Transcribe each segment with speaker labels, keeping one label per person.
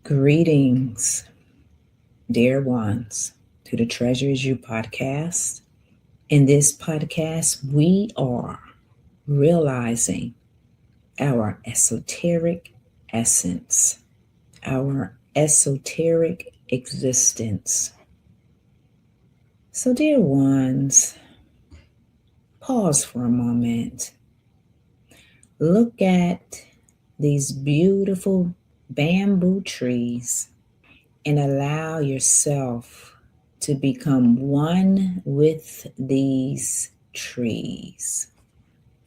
Speaker 1: Greetings, dear ones, to the Treasure Is You podcast. In this podcast, we are realizing our esoteric essence, our esoteric existence. So, dear ones, pause for a moment. Look at these beautiful bamboo trees and allow yourself to become one with these trees.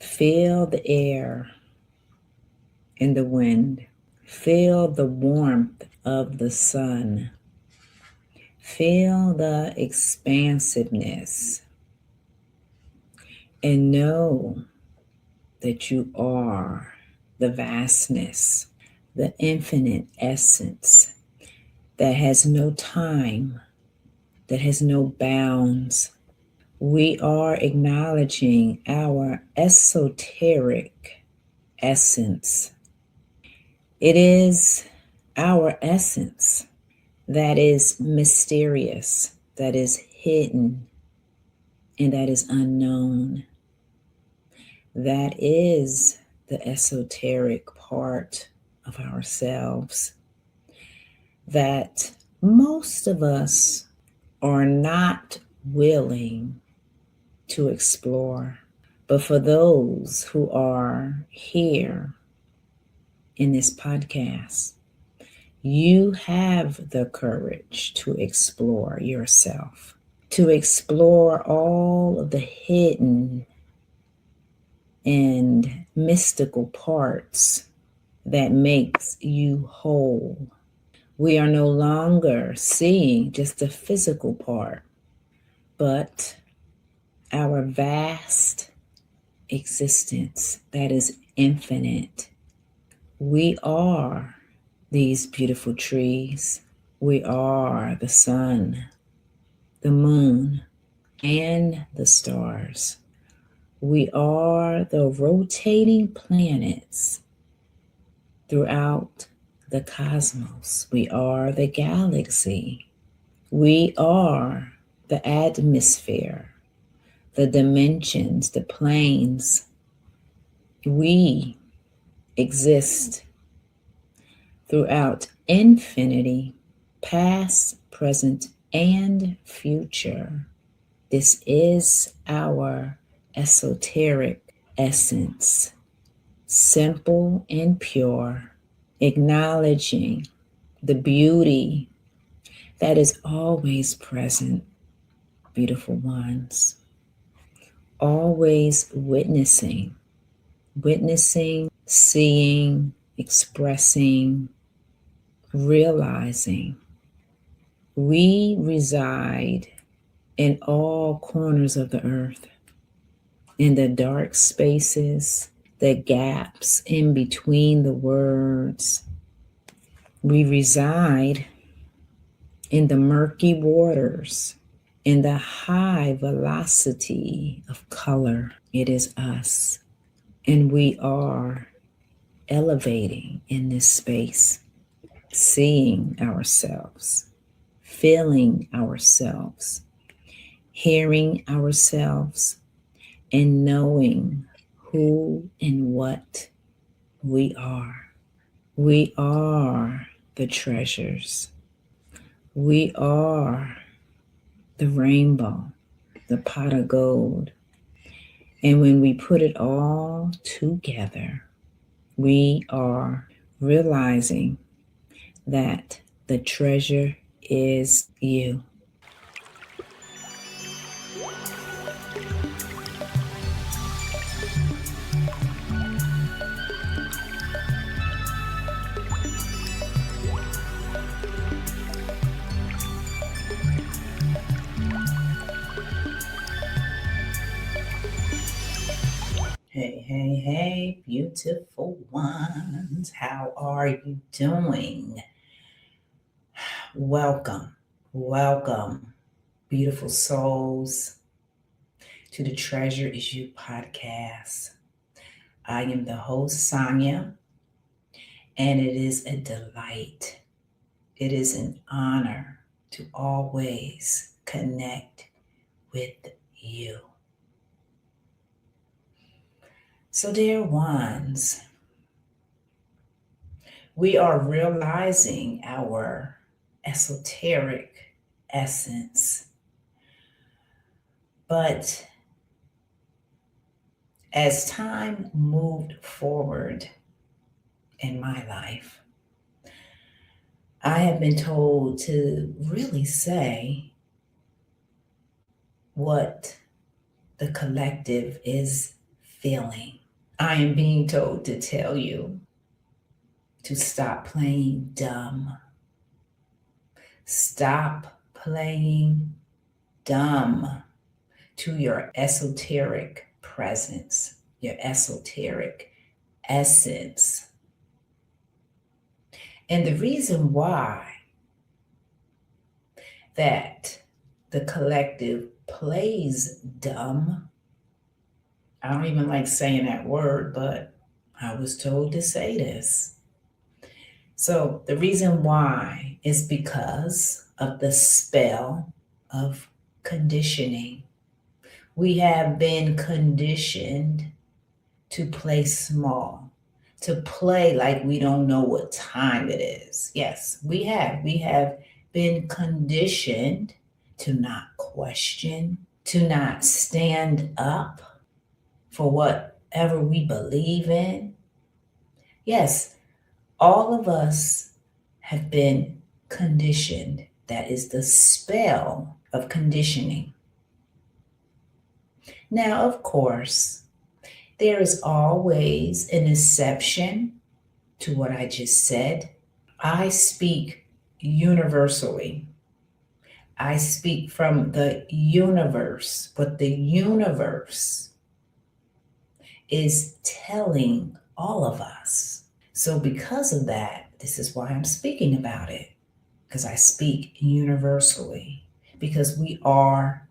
Speaker 1: Feel the air and the wind. Feel the warmth of the sun. Feel the expansiveness. And know that you are the vastness, the infinite essence that has no time, that has no bounds. We are acknowledging our esoteric essence. It is our essence that is mysterious, that is hidden, and that is unknown. That is the esoteric part of ourselves that most of us are not willing to explore. But for those who are here in this podcast, you have the courage to explore yourself, to explore all of the hidden and mystical parts that makes you whole. We are no longer seeing just the physical part, but our vast existence that is infinite. We are these beautiful trees. We are the sun, the moon, and the stars. We are the rotating planets throughout the cosmos. We are the galaxy. We are the atmosphere, the dimensions, the planes. We exist throughout infinity, past, present, and future. This is our esoteric essence, simple and pure, acknowledging the beauty that is always present, beautiful ones. Always witnessing, seeing, expressing, realizing. We reside in all corners of the earth, in the dark spaces, the gaps in between the words. We reside in the murky waters, in the high velocity of color. It is us. And we are elevating in this space, seeing ourselves, feeling ourselves, hearing ourselves, and knowing who and what we are. We are the treasures. We are the rainbow, the pot of gold. And when we put it all together, we are realizing that the treasure is you. Hey, beautiful ones. How are you doing? Welcome, beautiful souls, to the Treasure Is You podcast. I am the host, Sonya, and it is a delight It is an honor to always connect with you. So, dear ones, we are realizing our esoteric essence. But as time moved forward in my life, I have been told to really say what the collective is feeling. I am being told to tell you to stop playing dumb. Stop playing dumb to your esoteric presence, your esoteric essence. And the reason why that the collective plays dumb, I don't even like saying that word, but I was told to say this. So the reason why is because of the spell of conditioning. We have been conditioned to play small, to play like we don't know what time it is. Yes, we have. We have been conditioned to not question, to not stand up for whatever we believe in. Yes, all of us have been conditioned. That is the spell of conditioning. Now, of course, there is always an exception to what I just said. I speak universally. I speak from the universe, but the universe is telling all of us. So because of that, this is why I'm speaking about it, because I speak universally, because we are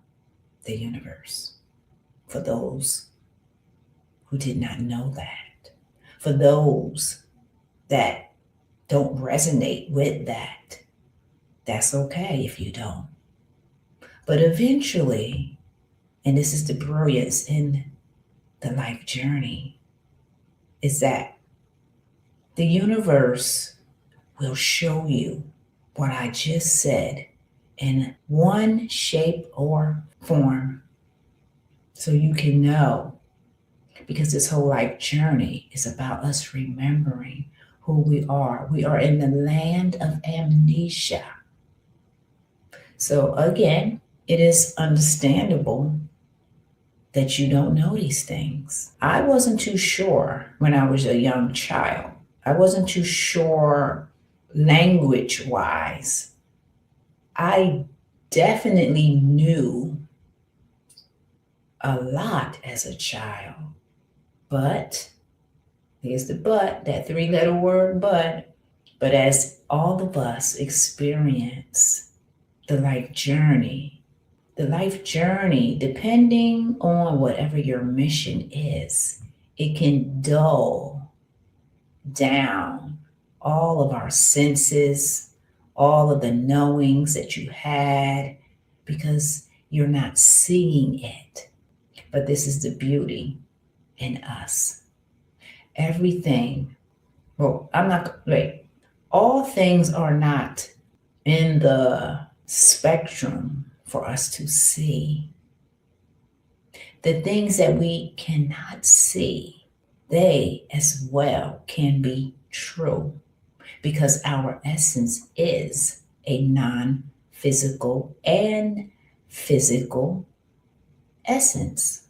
Speaker 1: the universe. For those who did not know that, for those that don't resonate with that, that's okay if you don't. But eventually, and this is the brilliance in the life journey, is that the universe will show you what I just said in one shape or form so you can know. Because this whole life journey is about us remembering who we are. We are in the land of amnesia. So again, it is understandable that you don't know these things. I wasn't too sure when I was a young child. I wasn't too sure language-wise. I definitely knew a lot as a child. But, here's the but, that three-letter word but as all of us experience the life journey, depending on whatever your mission is, it can dull down all of our senses, all of the knowings that you had, because you're not seeing it. But this is the beauty in us. Everything, all things are not in the spectrum for us to see. The things that we cannot see, they as well can be true, because our essence is a non-physical and physical essence.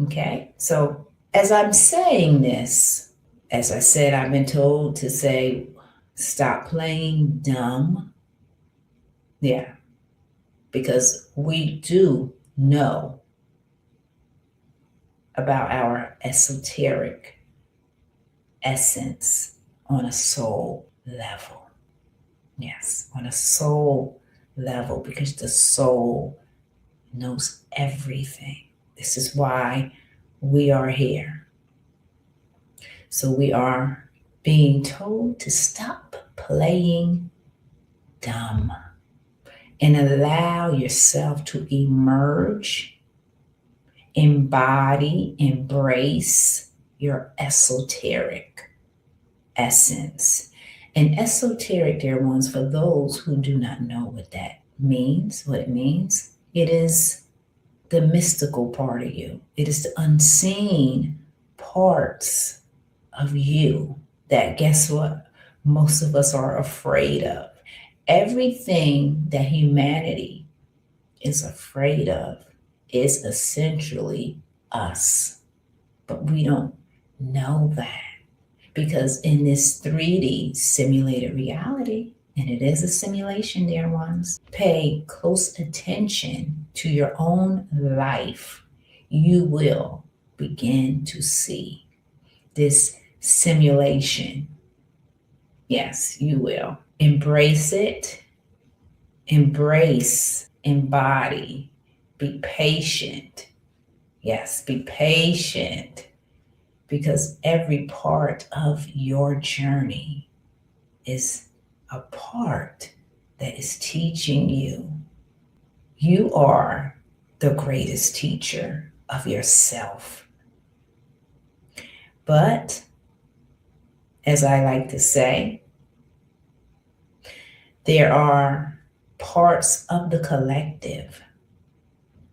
Speaker 1: Okay, so as I'm saying this, as I said, I've been told to say, stop playing dumb. Yeah, because we do know about our esoteric essence on a soul level. Yes, on a soul level, because the soul knows everything. This is why we are here. So we are being told to stop playing dumb and allow yourself to emerge, embody, embrace your esoteric essence. And esoteric, dear ones, for those who do not know what that means, what it means, it is the mystical part of you. It is the unseen parts of you that, guess what, most of us are afraid of. Everything that humanity is afraid of is essentially us. But we don't know that, because in this 3D simulated reality, and it is a simulation, dear ones, pay close attention to your own life. You will begin to see this simulation. Yes, you will. Embrace it. Embrace, embody, be patient. Yes, be patient, because every part of your journey is a part that is teaching you. You are the greatest teacher of yourself. But, as I like to say, there are parts of the collective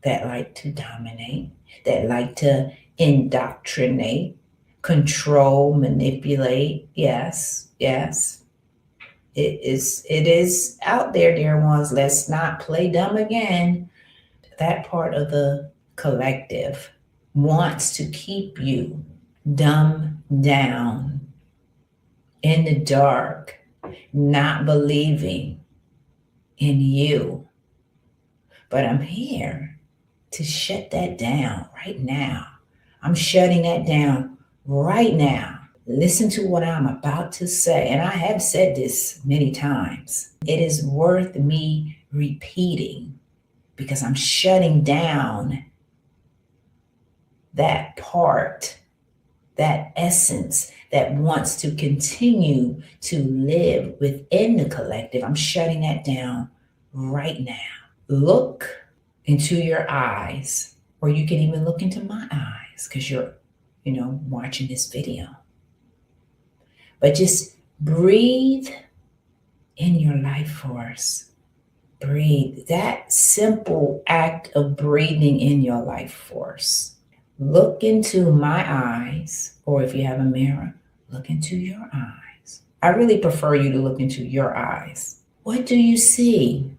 Speaker 1: that like to dominate, that like to indoctrinate, control, manipulate. Yes, yes. It is out there, dear ones. Let's not play dumb again. That part of the collective wants to keep you dumb down, in the dark, not believing in you. But I'm here to shut that down right now. I'm shutting that down right now. Listen to what I'm about to say. And I have said this many times. It is worth me repeating, because I'm shutting down that part, that essence that wants to continue to live within the collective. I'm shutting that down right now. Look into your eyes, or you can even look into my eyes, because you're, watching this video. But just breathe in your life force. Breathe. That simple act of breathing in your life force. Look into my eyes, or if you have a mirror, look into your eyes. I really prefer you to look into your eyes. What do you see?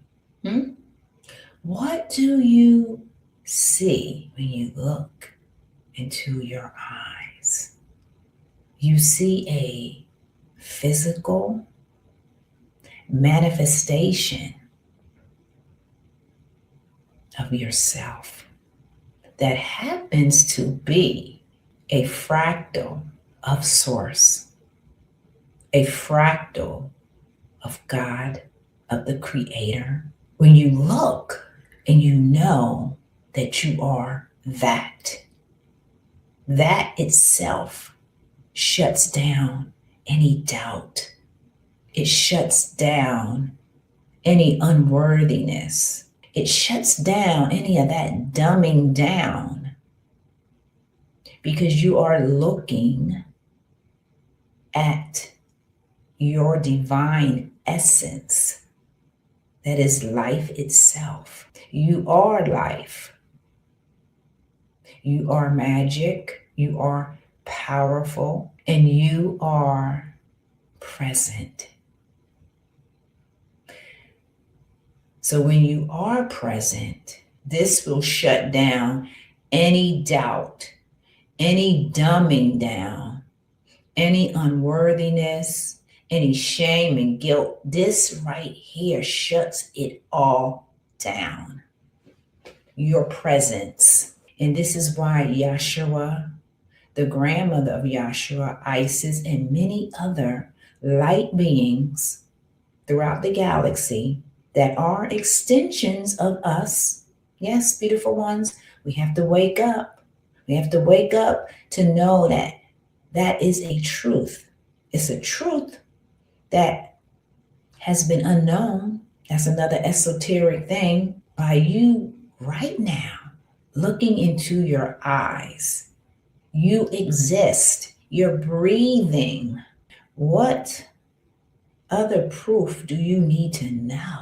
Speaker 1: What do you see when you look into your eyes? You see a physical manifestation of yourself that happens to be a fractal of Source, a fractal of God, of the Creator. When you look and you know that you are that itself shuts down any doubt. It shuts down any unworthiness. It shuts down any of that dumbing down, because you are looking at your divine essence that is life itself. You are life. You are magic. You are powerful, and you are present. So when you are present, this will shut down any doubt, any dumbing down, any unworthiness, any shame and guilt. This right here shuts it all down. Your presence. And this is why Yahshua, the grandmother of Yahshua, Isis, and many other light beings throughout the galaxy that are extensions of us. Yes, beautiful ones, we have to wake up. We have to wake up to know that that is a truth. It's a truth that has been unknown That's another esoteric thing. By you right now looking into your eyes, you exist, you're breathing. What other proof do you need to know?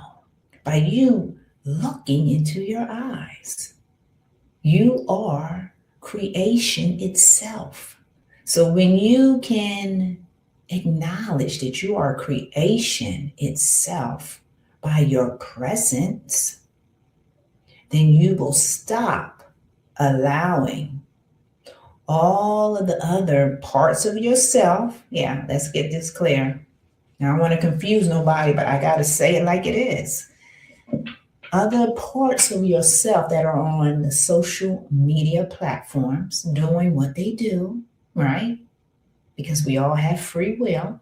Speaker 1: By you looking into your eyes, you are creation itself. So when you can acknowledge that you are creation itself by your presence, then you will stop allowing all of the other parts of yourself. Yeah, let's get this clear. Now, I don't want to confuse nobody, but I got to say it like it is. Other parts of yourself that are on the social media platforms doing what they do, right? Because we all have free will.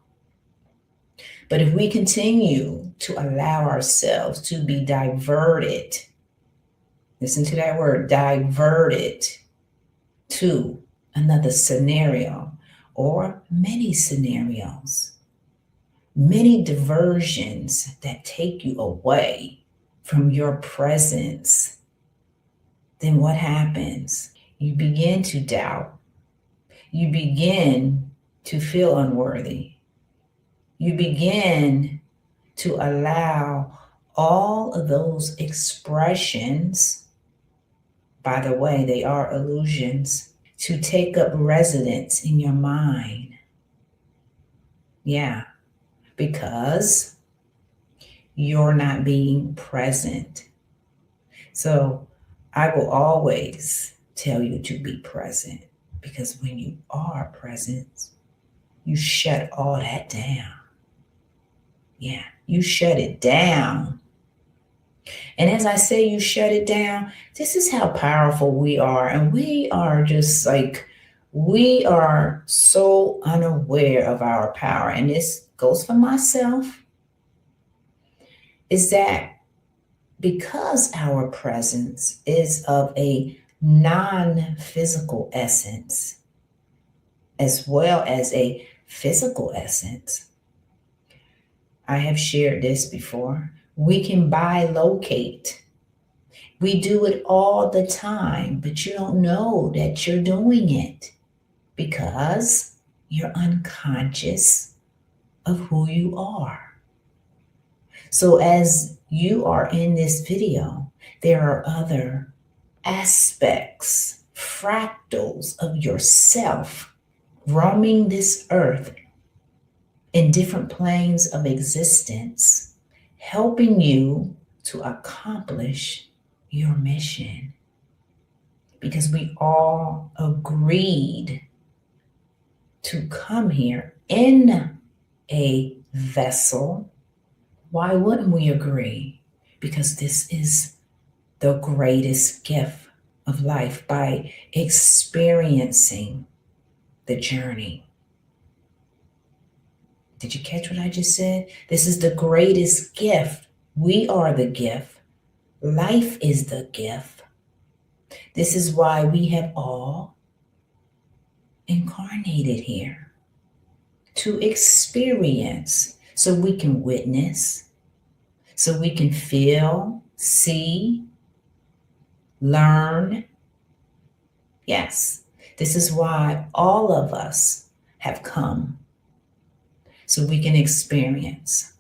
Speaker 1: But if we continue to allow ourselves to be diverted, listen to that word, diverted to another scenario or many scenarios, many diversions that take you away from your presence, then what happens? You begin to doubt. You begin to feel unworthy. You begin to allow all of those expressions, by the way, they are illusions, to take up residence in your mind. Yeah, because you're not being present. So I will always tell you to be present, because when you are present, you shut all that down. Yeah, you shut it down. And as I say, you shut it down, this is how powerful we are. And we are just like, we are so unaware of our power. And this goes for myself, is that because our presence is of a non-physical essence, as well as a physical essence, I have shared this before. We can bilocate. We do it all the time, but you don't know that you're doing it because you're unconscious of who you are. So as you are in this video, there are other aspects, fractals of yourself roaming this earth in different planes of existence, helping you to accomplish your mission. Because we all agreed to come here in a vessel. Why wouldn't we agree? Because this is the greatest gift of life, by experiencing the journey. Did you catch what I just said? This is the greatest gift. We are the gift. Life is the gift. This is why we have all incarnated here, to experience, so we can witness, so we can feel, see, learn. Yes, this is why all of us have come, so we can experience.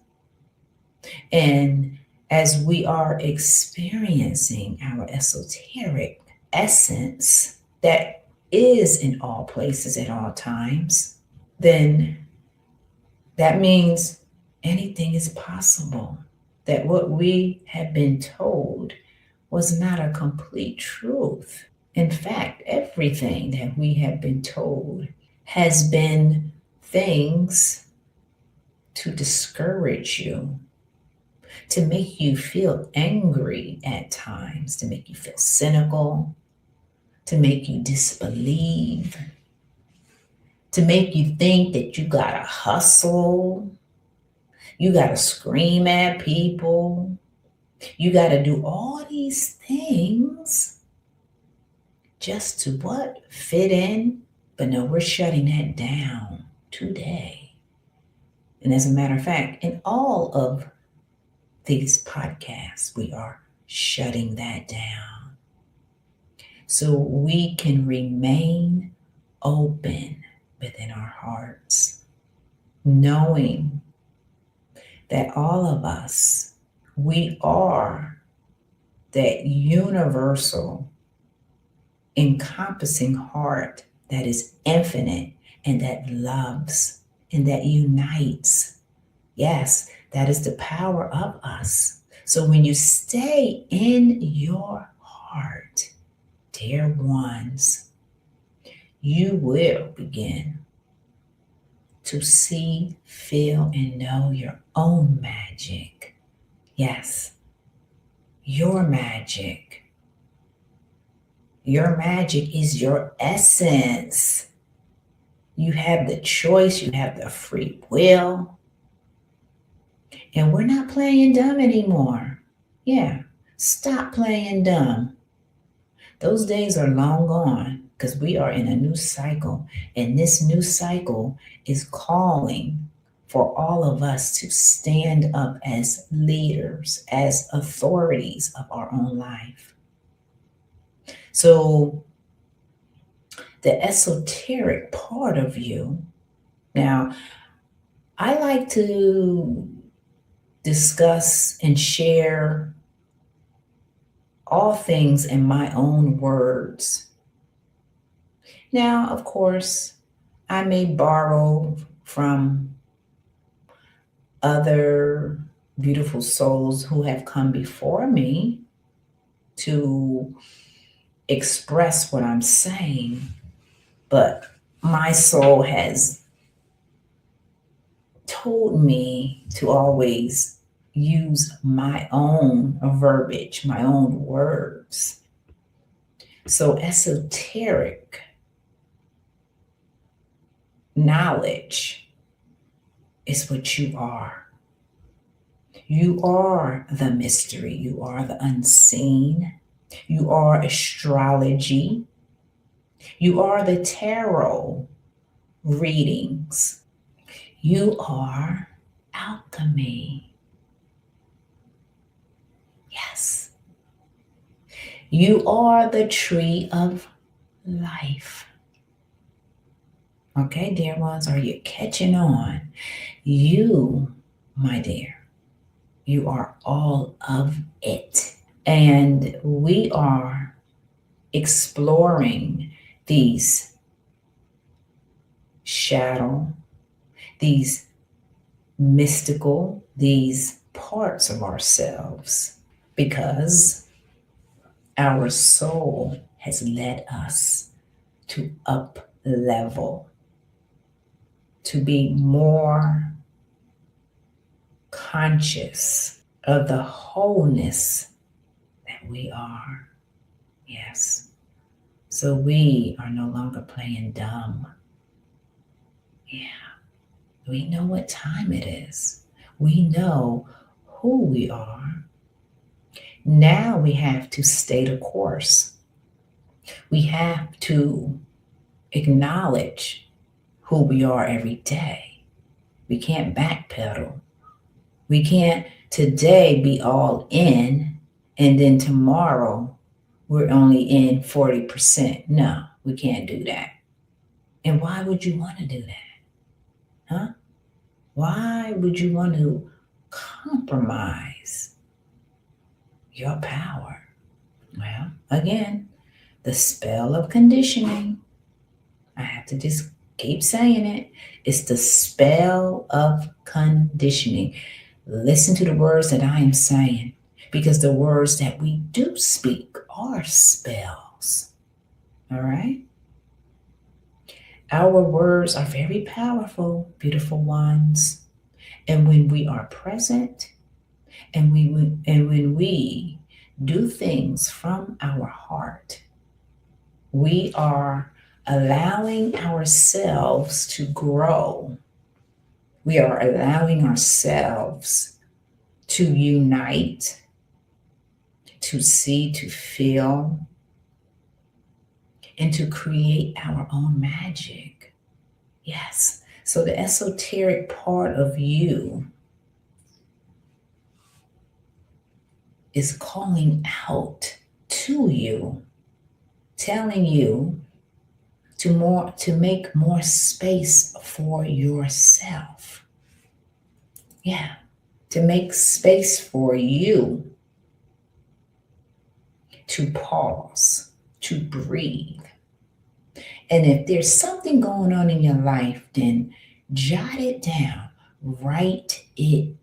Speaker 1: And as we are experiencing our esoteric essence that is in all places at all times, then that means anything is possible. That what we have been told was not a complete truth. In fact, everything that we have been told has been things to discourage you, to make you feel angry at times, to make you feel cynical, to make you disbelieve, to make you think that you gotta hustle, you gotta scream at people, you gotta do all these things just to what? Fit in? But no, we're shutting that down today. And as a matter of fact, in all of these podcasts, we are shutting that down so we can remain open within our hearts, knowing that all of us, we are that universal, encompassing heart that is infinite and that loves and that unites. Yes, that is the power of us. So when you stay in your heart, dear ones, you will begin to see, feel, and know your own magic. Yes, your magic. Your magic is your essence. You have the choice, you have the free will. And we're not playing dumb anymore. Yeah, stop playing dumb. Those days are long gone because we are in a new cycle. And this new cycle is calling for all of us to stand up as leaders, as authorities of our own life. So the esoteric part of you, now, I like to discuss and share all things in my own words. Now, of course, I may borrow from other beautiful souls who have come before me to express what I'm saying, but my soul has told me to always use my own verbiage, my own words. So esoteric knowledge is what you are. You are the mystery. You are the unseen. You are astrology. You are the tarot readings. You are alchemy. Yes. You are the tree of life. Okay, dear ones, are you catching on? You, my dear, you are all of it. And we are exploring these shadow, these mystical, these parts of ourselves, because our soul has led us to up level, to be more conscious of the wholeness that we are. Yes. So we are no longer playing dumb. Yeah. We know what time it is. We know who we are. Now we have to stay the course. We have to acknowledge who we are every day. We can't backpedal. We can't today be all in and then tomorrow we're only in 40%. No, we can't do that. And why would you want to do that? Huh? Why would you want to compromise your power? Well, again, the spell of conditioning. I have to just keep saying it. It's the spell of conditioning. Listen to the words that I am saying, because the words that we do speak are spells. All right? Our words are very powerful, beautiful ones. And when we are present and when we do things from our heart, we are allowing ourselves to grow. We are allowing ourselves to unite, to see, to feel, and to create our own magic. Yes. So the esoteric part of you is calling out to you, telling you to make more space for yourself. Yeah, to make space for you, to pause, to breathe. And if there's something going on in your life, then jot it down, write it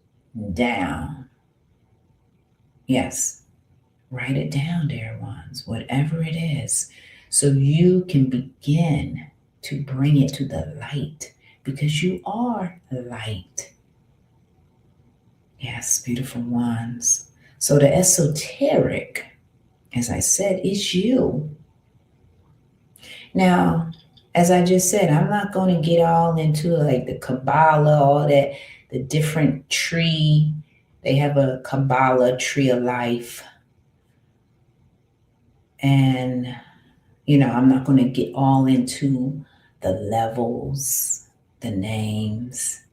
Speaker 1: down. Yes, write it down, dear ones, whatever it is, so you can begin to bring it to the light, because you are light. Yes, beautiful ones. So the esoteric, as I said, is you. Now, as I just said, I'm not going to get all into like the Kabbalah, all that, the different tree. They have a Kabbalah tree of life. And, I'm not going to get all into the levels, the names.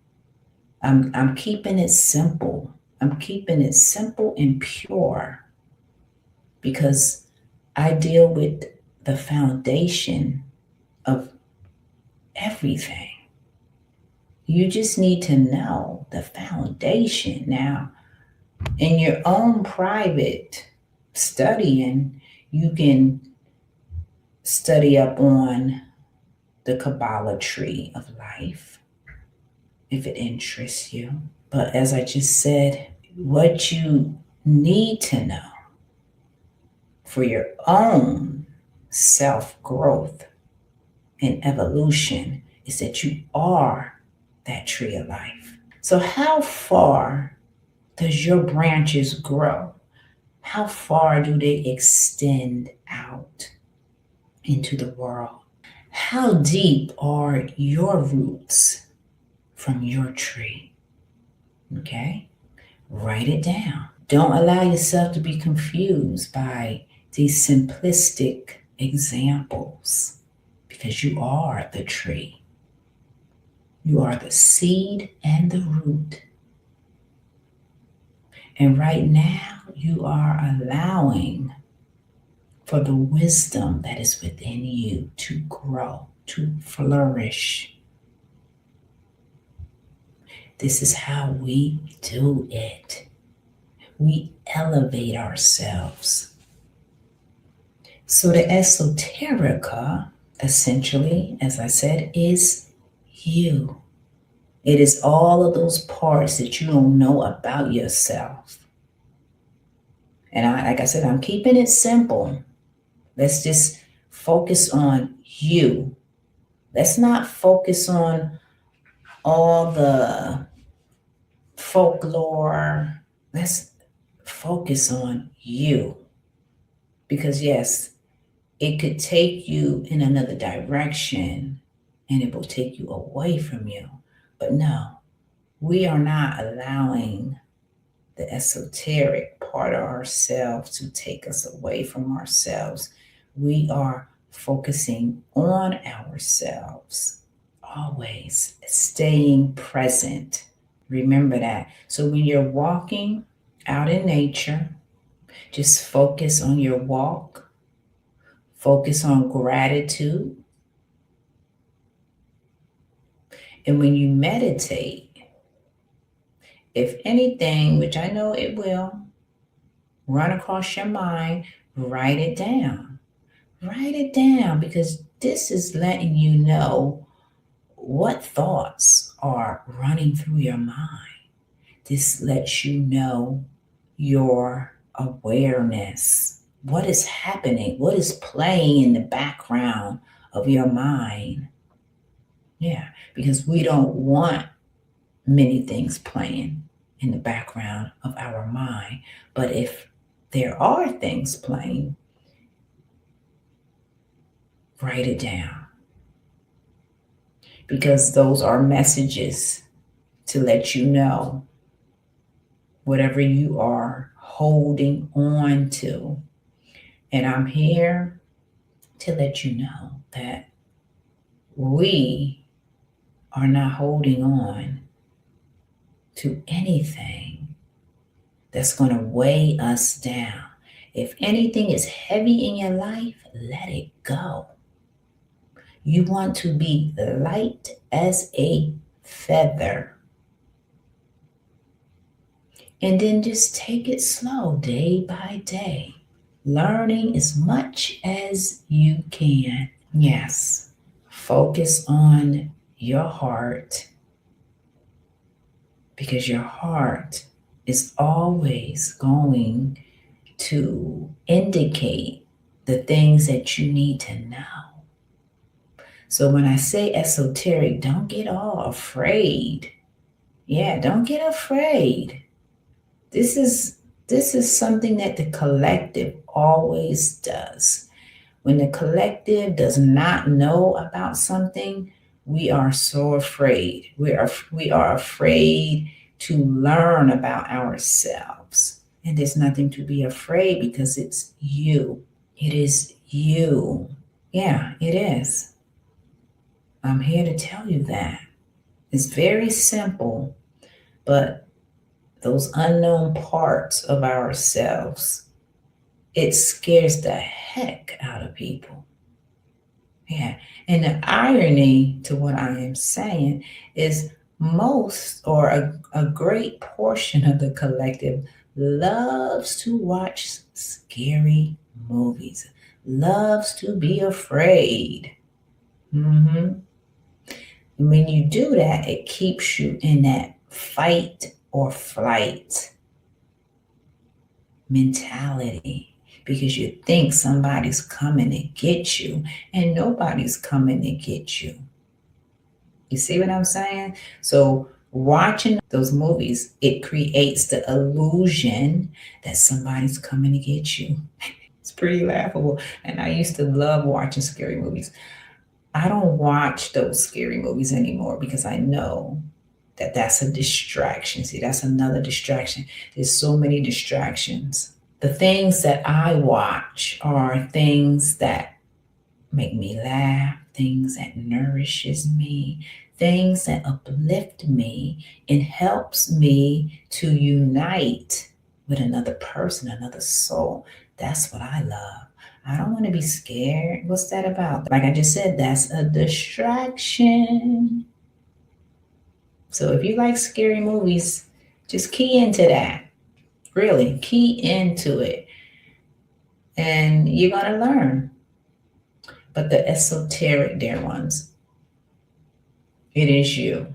Speaker 1: I'm keeping it simple. I'm keeping it simple and pure, because I deal with the foundation of everything. You just need to know the foundation. Now, in your own private studying, you can study up on the Kabbalah tree of life if it interests you. But as I just said, what you need to know for your own self-growth and evolution is that you are that tree of life. So how far does your branches grow? How far do they extend out into the world? How deep are your roots from your tree? Okay? Write it down. Don't allow yourself to be confused by these simplistic examples, because you are the tree. You are the seed and the root. And right now, you are allowing for the wisdom that is within you to grow, to flourish. This is how we do it. We elevate ourselves. So the esoterica, essentially, as I said, is you. It is all of those parts that you don't know about yourself. And like I said, I'm keeping it simple. Let's just focus on you. Let's not focus on all the folklore. Let's focus on you. Because yes, it could take you in another direction and it will take you away from you. But no, we are not allowing the esoteric part of ourselves to take us away from ourselves. We are focusing on ourselves, always staying present. Remember that. So when you're walking out in nature, just focus on your walk. Focus on gratitude. And when you meditate, if anything, which I know it will, run across your mind, write it down. Write it down, because this is letting you know what thoughts are running through your mind. This lets you know your awareness. What is happening? What is playing in the background of your mind? Yeah, because we don't want many things playing in the background of our mind. But if there are things playing, write it down. Because those are messages to let you know whatever you are holding on to. And I'm here to let you know that we are not holding on to anything that's going to weigh us down. If anything is heavy in your life, let it go. You want to be light as a feather. And then just take it slow, day by day, learning as much as you can. Yes, focus on your heart, because your heart is always going to indicate the things that you need to know. So when I say esoteric, don't get all afraid. Yeah, don't get afraid. This is something that the collective always does. When the collective does not know about something, we are so afraid. We are afraid to learn about ourselves. And there's nothing to be afraid, because it's you. It is you. Yeah, it is. I'm here to tell you that. It's very simple, but those unknown parts of ourselves, it scares the heck out of people. Yeah. And the irony to what I am saying is most, or a great portion of the collective, loves to watch scary movies, loves to be afraid. Mm-hmm. And when you do that, it keeps you in that fight or flight mentality, because you think somebody's coming to get you, and nobody's coming to get you. You see what I'm saying? So watching those movies, it creates the illusion that somebody's coming to get you. It's pretty laughable. And I used to love watching scary movies. I don't watch those scary movies anymore, because I know that that's a distraction. See, that's another distraction. There's so many distractions. The things that I watch are things that make me laugh, things that nourishes me, things that uplift me and helps me to unite with another person, another soul. That's what I love. I don't want to be scared. What's that about? Like I just said, that's a distraction. So if you like scary movies, just key into that. Really, key into it. And you're going to learn. But the esoteric, dear ones, it is you.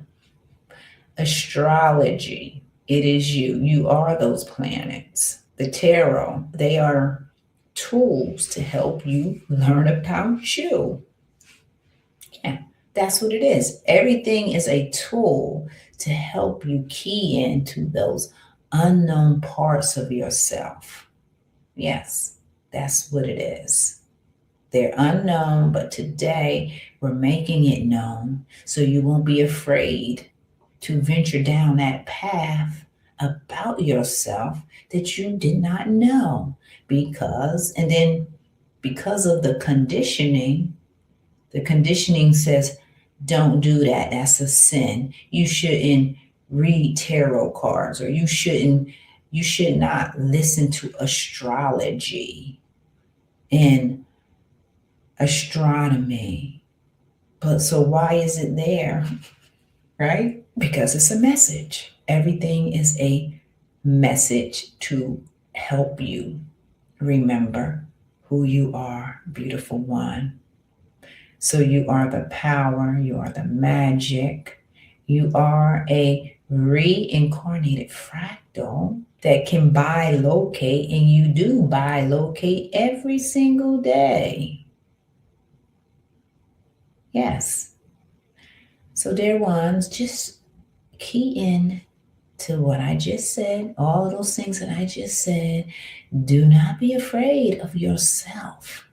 Speaker 1: Astrology, it is you. You are those planets. The tarot, they are tools to help you learn about you. Yeah, that's what it is. Everything is a tool to help you key into those unknown parts of yourself. Yes, that's what it is. They're unknown, but today we're making it known, so you won't be afraid to venture down that path about yourself that you did not know. Because of the conditioning says, don't do that. That's a sin. You shouldn't read tarot cards, or you should not listen to astrology and astronomy. But so why is it there? Right? Because it's a message. Everything is a message to help you remember who you are, beautiful one. So you are the power, you are the magic, you are a reincarnated fractal that can bilocate, and you do bilocate every single day. Yes. So dear ones, just key in to what I just said, all of those things that I just said. Do not be afraid of yourself.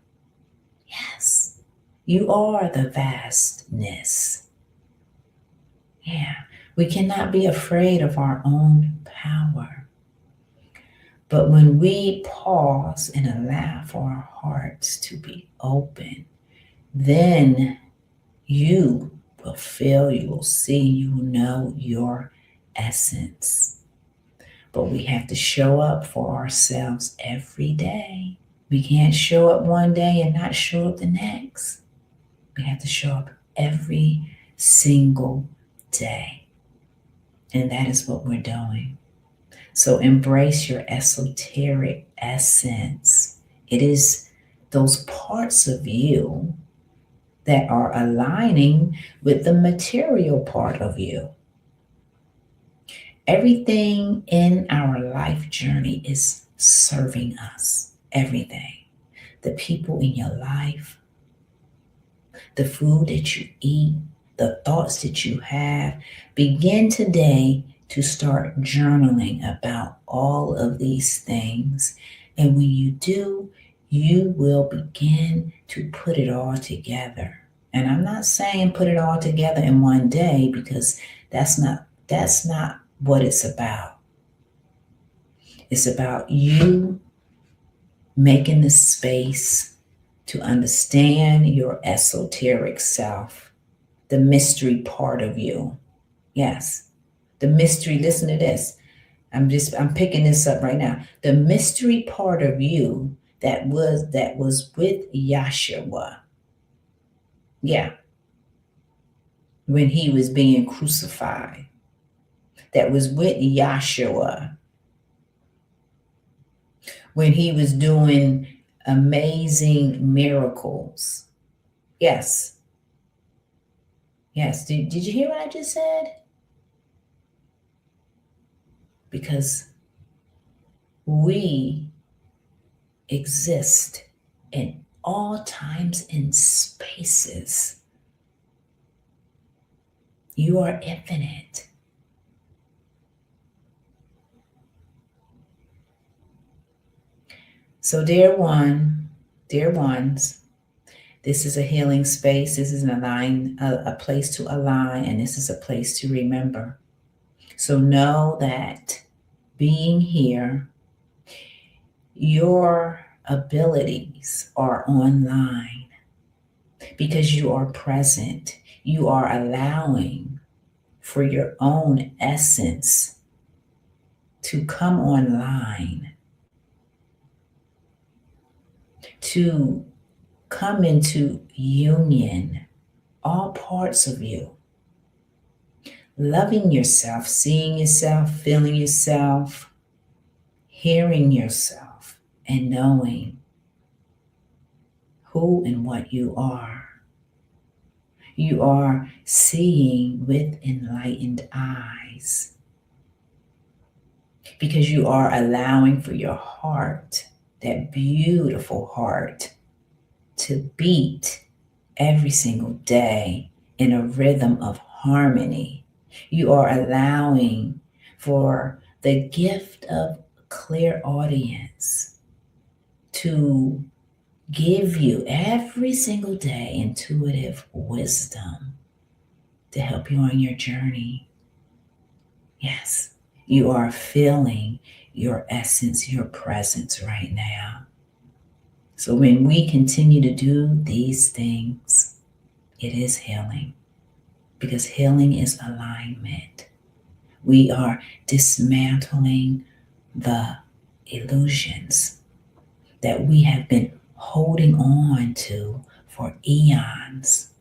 Speaker 1: Yes, you are the vastness. Yeah, we cannot be afraid of our own power. But when we pause and allow for our hearts to be open, then you will feel, you will see, you will know your essence. But we have to show up for ourselves every day. We can't show up one day and not show up the next. We have to show up every single day. And that is what we're doing. So embrace your esoteric essence. It is those parts of you that are aligning with the material part of you. Everything in our life journey is serving us. Everything. The people in your life, the food that you eat, the thoughts that you have. Begin today to start journaling about all of these things. And when you do, you will begin to put it all together. And I'm not saying put it all together in one day, because that's not what it's about. It's about you making the space to understand your esoteric self, the mystery part of you. Yes, the mystery. Listen to this. I'm picking this up right now. The mystery part of you that was with Yahshua. Yeah. When he was being crucified. That was with Yahshua. When he was doing amazing miracles. Yes. Yes. Did you hear what I just said? Because we exist in all times and spaces. You are infinite. So dear ones, this is a healing space. This is a place to align, and this is a place to remember. So know that being here, your abilities are online because you are present. You are allowing for your own essence to come online, to come into union, all parts of you. Loving yourself, seeing yourself, feeling yourself, hearing yourself, and knowing who and what you are. You are seeing with enlightened eyes because you are allowing for your heart, that beautiful heart, to beat every single day in a rhythm of harmony. You are allowing for the gift of clairaudience to give you every single day intuitive wisdom to help you on your journey. Yes, you are feeling your essence, your presence right now. So when we continue to do these things, it is healing, because healing is alignment. We are dismantling the illusions that we have been holding on to for eons,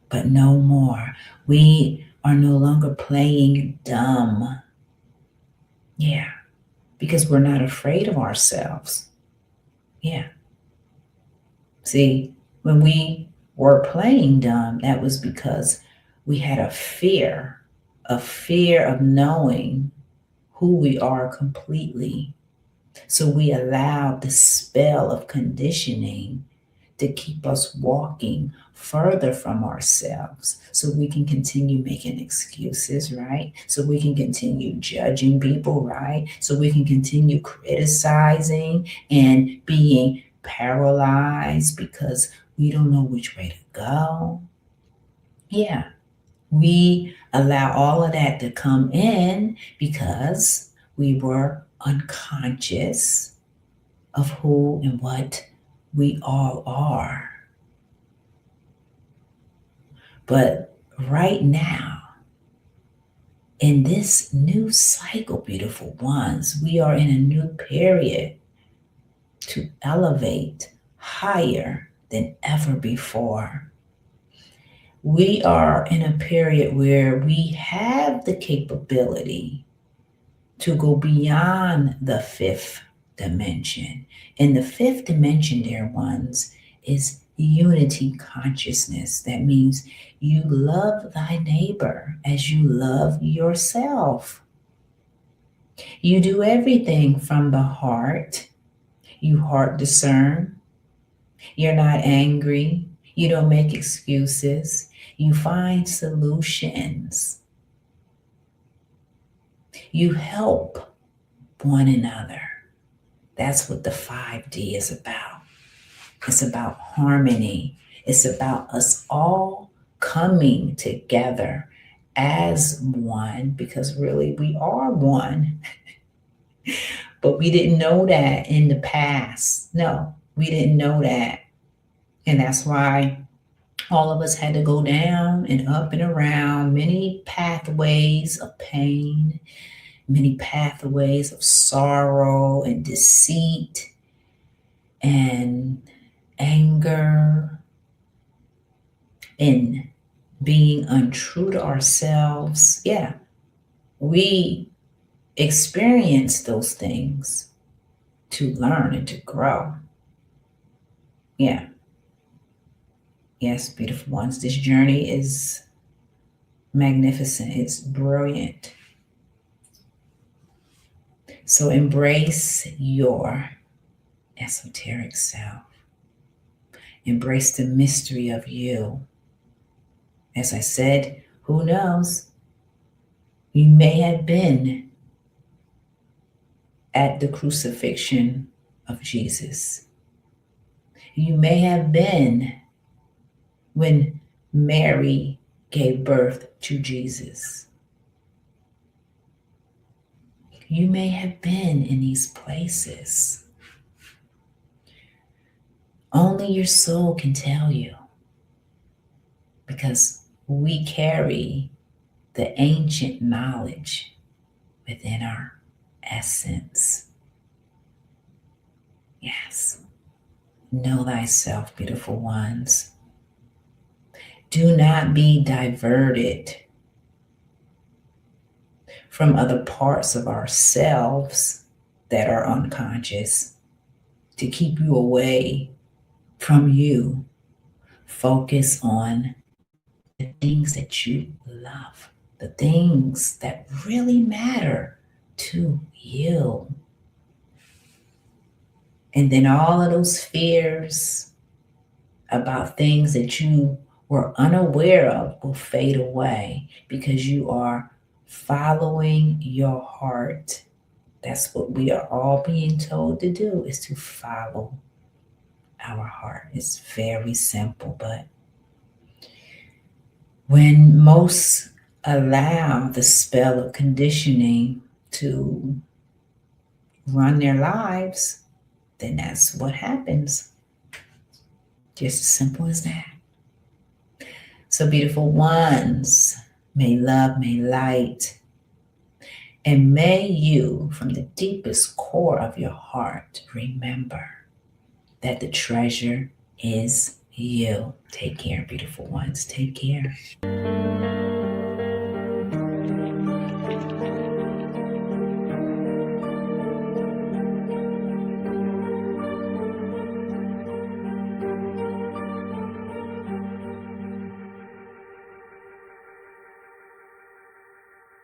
Speaker 1: but no more. We are no longer playing dumb. Yeah, because we're not afraid of ourselves. Yeah. See, when we were playing dumb, that was because we had a fear of knowing who we are completely. So we allowed the spell of conditioning to keep us walking further from ourselves, so we can continue making excuses, right? So we can continue judging people, right? So we can continue criticizing and being paralyzed because we don't know which way to go. Yeah, we allow all of that to come in because we were unconscious of who and what we all are. But right now, In this new cycle, beautiful ones, we are in a new period to elevate higher than ever before. We are in a period where we have the capability to go beyond the fifth dimension. And the fifth dimension, dear ones, is unity consciousness. That means you love thy neighbor as you love yourself. You do everything from the heart. You heart discern. You're not angry. You don't make excuses. You find solutions. You help one another. That's what the 5D is about. It's about harmony. It's about us all coming together as one, because really we are one. But we didn't know that in the past. No, we didn't know that. And that's why all of us had to go down and up and around many pathways of pain, many pathways of sorrow and deceit and anger and being untrue to ourselves. Yeah, we experience those things to learn and to grow. Yeah. Yes, beautiful ones. This journey is magnificent. It's brilliant. So embrace your esoteric self. Embrace the mystery of you. As I said, who knows? You may have been at the crucifixion of Jesus. You may have been when Mary gave birth to Jesus. You may have been in these places. Only your soul can tell you, because we carry the ancient knowledge within our essence. Yes. Know thyself, beautiful ones. Do not be diverted from other parts of ourselves that are unconscious to keep you away from you. Focus on the things that you love, the things that really matter to you. And then all of those fears about things that you were unaware of will fade away, because you are following your heart. That's what we are all being told to do, is to follow our heart. It's very simple, but when most allow the spell of conditioning to run their lives, then that's what happens. Just as simple as that. So beautiful ones, may love, may light, and may you, from the deepest core of your heart, remember that the treasure is you. Take care, beautiful ones. Take care.